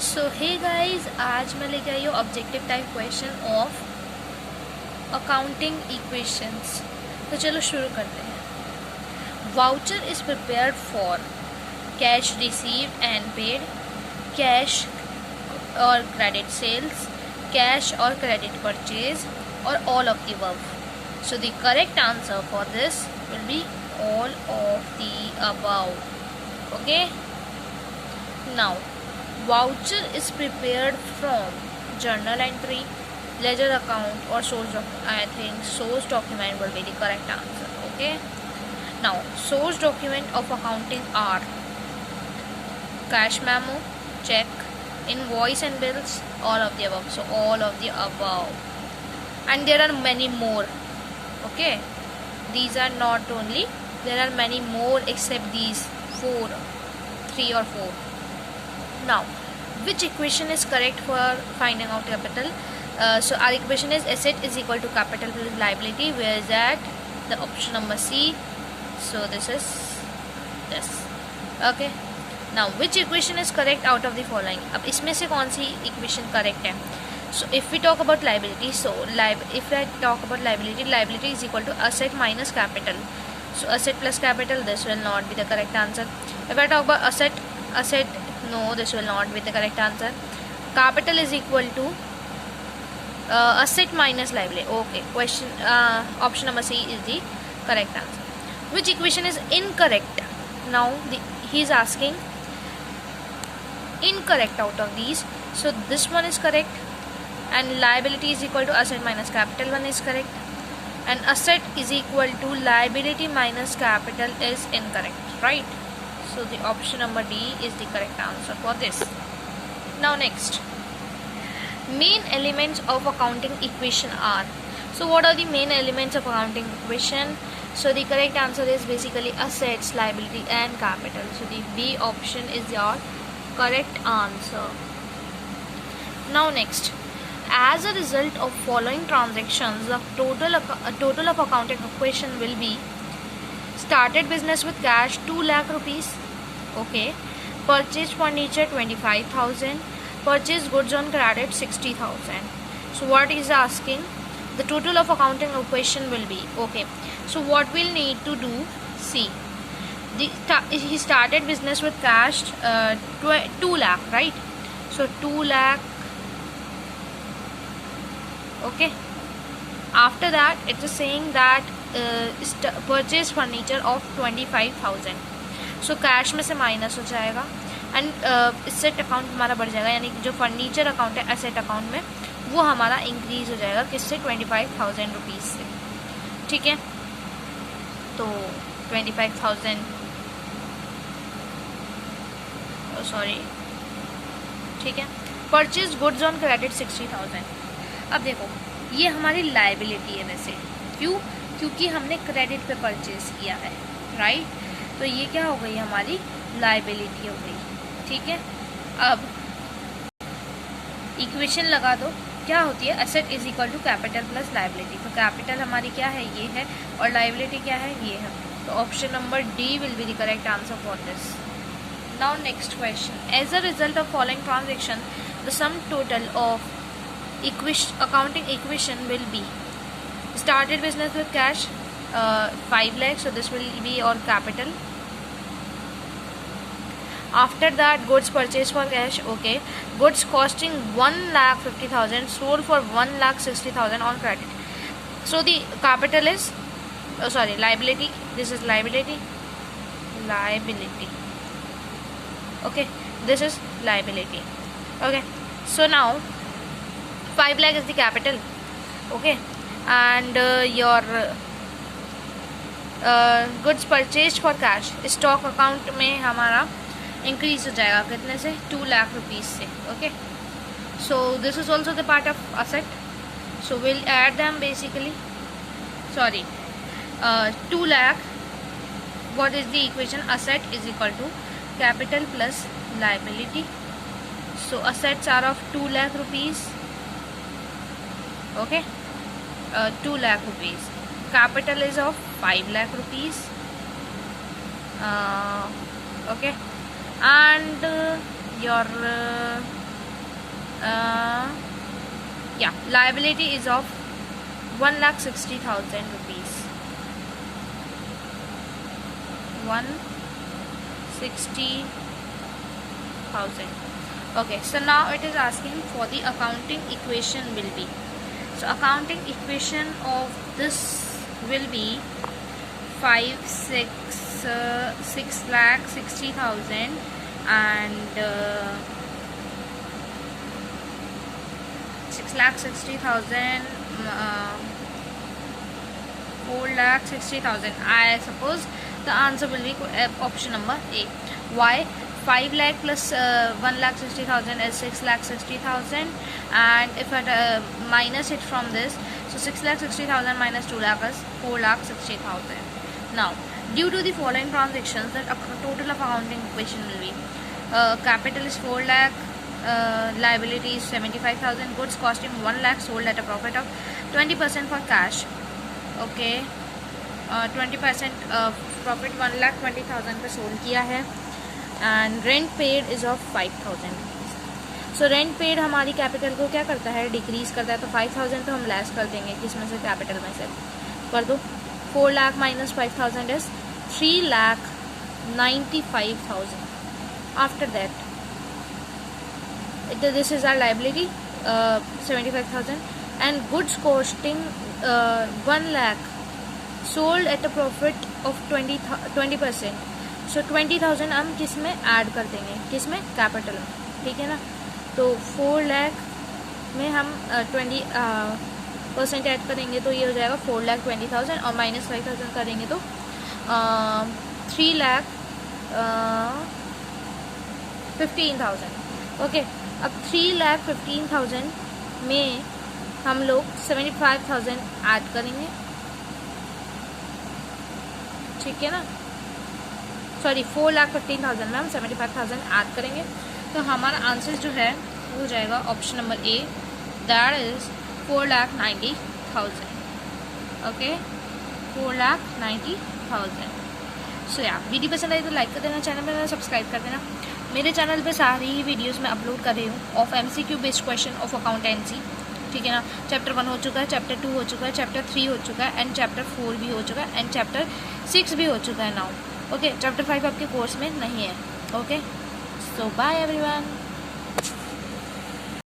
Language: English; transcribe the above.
सो hey guys, आज मैं लेके आई हूँ objective type question of accounting equations. तो चलो शुरू करते हैं। Voucher is prepared for cash received and paid, cash और क्रेडिट सेल्स, कैश और क्रेडिट परचेज, और all of the above. So the correct answer for this will be all of the above. Okay, now voucher is prepared from journal entry, ledger account, or source document. I think source document will be the correct answer. Okay, now source document of accounting are cash memo, check, invoice and bills, all of the above. So all of the above, and there are many more. Okay, these are not only, there are many more except these 3 or 4. Now, which equation is correct for finding out capital? So our equation is asset is equal to capital plus liability. Where is that? The option number C. So this is this. Okay. Now, which equation is correct out of the following? अब इसमें से कौन सी equation correct है? So if we talk about liability, so if I talk about liability is equal to asset minus capital. So asset plus capital, this will not be the correct answer. If I talk about asset, no, this will not be the correct answer. Capital is equal to asset minus liability. Okay, option number C is the correct answer. Which equation is incorrect? Now he is asking incorrect out of these. So this one is correct, and liability is equal to asset minus capital one is correct, and asset is equal to liability minus capital is incorrect, right? So the option number D is the correct answer for this. Now next, main elements of accounting equation are. So what are the main elements of accounting equation? So the correct answer is basically assets, liability and capital. So the B option is your correct answer. Now next, as a result of following transactions, the total of accounting equation will be: started business with cash 2 lakh rupees. Okay, purchased furniture 25,000, purchased goods on credit 60,000. So what is asking? The total of accounting equation will be. Okay, so what we'll need to do, see, he started business with cash 2 lakh, right? So 2 lakh. Okay, after that it is saying that purchase furniture of 25,000. So cash में से minus हो जाएगा, and asset account हमारा बढ़ जाएगा, यानी कि जो फर्नीचर अकाउंट है एसेट अकाउंट में वो हमारा इंक्रीज हो जाएगा किससे? 25,000 रुपीज़ से. ठीक है, तो 25,000 सॉरी, ठीक है. Purchase goods on credit 60,000. अब देखो, ये हमारी लाइबिलिटी है वैसे. क्यों? क्योंकि हमने क्रेडिट पे परचेज किया है, राइट? तो ये क्या हो गई? हमारी लाइबिलिटी हो गई. ठीक है, अब इक्वेशन लगा दो. क्या होती है? Asset is equal to capital plus liability. तो कैपिटल हमारी क्या है? ये है, और लाइबिलिटी क्या है? ये है. तो option number D will be the correct answer for this. Now next question. As a result of following transaction, the sum total of accounting equation will be: started business with cash 5 lakhs, so this will be your capital. After that, goods purchased for cash. Okay, goods costing 1,50,000 sold for 1,60,000 on credit. So the capital is liability. This is liability. Okay, this is liability. Okay, so now 5 lakh is the capital. Okay, and your goods purchased for cash stock account में हमारा increase हो जाएगा कितने से? 2 lakh rupees से. Okay, so this is also the part of asset. So will add them basically. Sorry, 2 lakh. what is the equation? Asset is equal to capital plus liability. So assets are of 2 lakh rupees. Okay, 2 lakh rupees. Capital is of 5 lakh rupees. Okay, and your Yeah, liability is of 1,60,000 rupees. 160,000. Okay, so now it is asking for the accounting equation will be. So accounting equation of this will be 6,60,000 and 6,60,000, 4,60,000. I suppose the answer will be option number A. Why? 5 lakh plus 1,60,000 is 6,60,000, and if I minus it from this, so 6,60,000 minus 2 lakh is 4,60,000. Now, due to the following transactions, the total of accounting equation will be capital is 4 lakh, liability is 75,000, goods costing 1 lakh, sold at a profit of 20% for cash. Okay, 20% profit 1,20,000 पे sold किया है, and rent paid is of 5,000 rupees. So rent paid हमारी capital को क्या करता है, decrease करता है. तो 5,000 तो हम लेस कर देंगे, किसमें से, कैपिटल में से कर दो. 4 lakh minus 5,000 is 3,95,000. After that this is our liability, 75,000, and goods costing 1 lakh, sold at a profit of 20%. So 20,000 हम किस में ऐड कर देंगे, किस में, कैपिटल में. ठीक है ना. तो 4 लाख में हम 20% ऐड करेंगे, तो ये हो जाएगा 4,20,000, और माइनस 5,000 करेंगे तो 3,15,000. ओके, अब 3,15,000 में हम लोग 75,000 ऐड करेंगे. ठीक है ना. सॉरी, 4,15,000 में हम 75,000 ऐड करेंगे, तो हमारा आंसर जो है वो जाएगा option number A, that is 4,90,000. Okay, 4,90,000. सो या वीडियो पसंद आई तो लाइक कर देना, चैनल पर सब्सक्राइब कर देना. मेरे चैनल पे सारी ही वीडियोस मैं अपलोड कर रही हूँ of MCQ based question of accountancy. ठीक है ना. चैप्टर 1 हो चुका है, चैप्टर 2 हो चुका है, चैप्टर 3 हो चुका है, एंड चैप्टर 4 भी हो चुका है, एंड चैप्टर 6 भी हो चुका है नाउ. ओके, चैप्टर 5 आपके कोर्स में नहीं है. ओके, सो बाय एवरीवन.